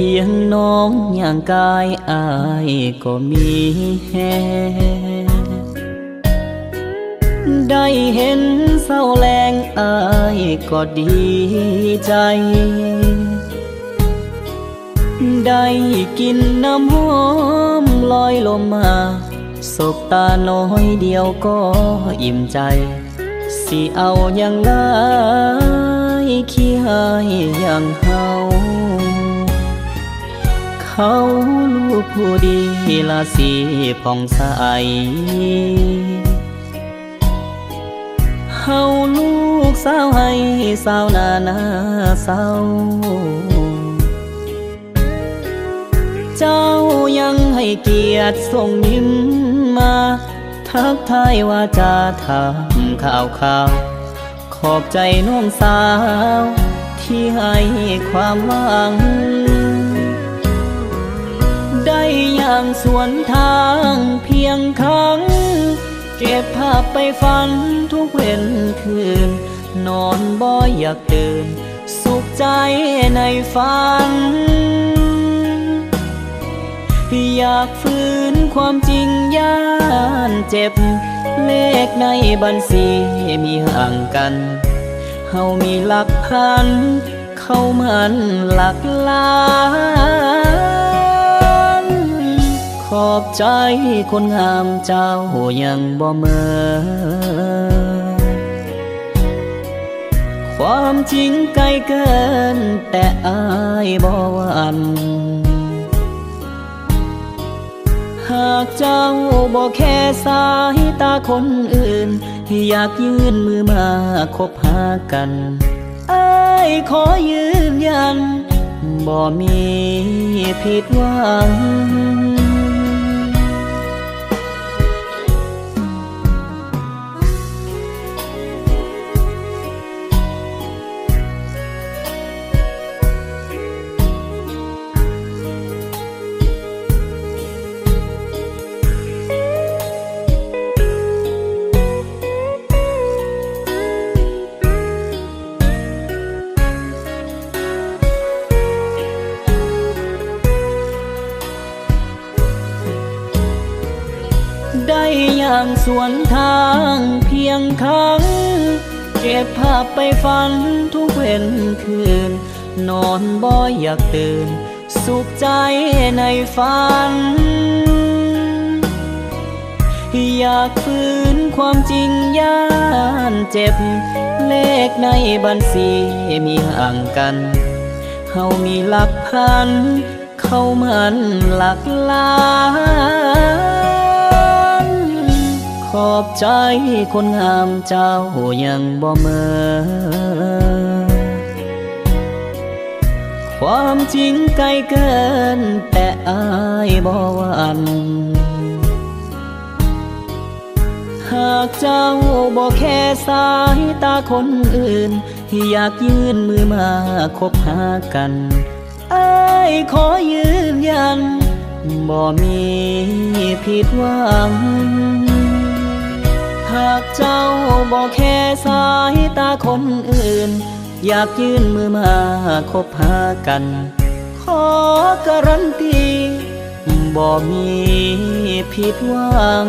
พียงน้องอย่างกายอายก็มีแฮได้เห็นเศร้าแรงอายก็ดีใจได้กินน้ำหอมลอยลมมาสบตาน้อยเดียวก็อิ่มใจสิเอาอย่างไรขี้หายอย่างเฮาเขาลูกผู้ดีละสีผ่องใสเฮาลูกสาวให้สาวนาเศร้าเจ้ายังให้เกียรติส่งยิ้มมาทักทายว่าจะถามข่าวขอบใจน้องสาวที่ให้ความหวังได้อย่างสวนทางเพียงครั้งเก็บภาพไปฝันทุกเว้นคืนนอนบ่อยากตื่นสุขใจในฝันอยากฝืนความจริงย่านเจ็บเลขในบัญชีมีห่างกันเฮามีหลักพันเข้ามันหลักล้านขอบใจคนงามเจ้ายังบ่เมินความจริงไกลเกินแต่อายบ่หวั่นหากเจ้าบ่แค่สายตาคนอื่นอยากยื่นมือมาคบหากันอ้ายขอยืนยันบ่มีผิดหวังได้อย่างสวนทางเพียงครั้งเก็บภาพไปฝันทุกเว้นคืนนอนบ่อยากตื่นสุขใจในฝันอยากฝืนความจริงย่านเจ็บเลขในบัญชีมีห่างกันเฮามีหลักพันเข้ามันหลักล้านขอบใจคนงามเจ้ายังบ่เมินความจริงไกลเกินแต่อายบ่หวั่นหากเจ้าบ่แค่สายตาคนอื่นอยากยื่นมือมาคบหากันอ้ายขอยืนยันบ่มีผิดหวังหากเจ้าบ่แค่สายตาคนอื่นอยากยื่นมือมาคบหากันขอการันตีบ่มีผิดหวัง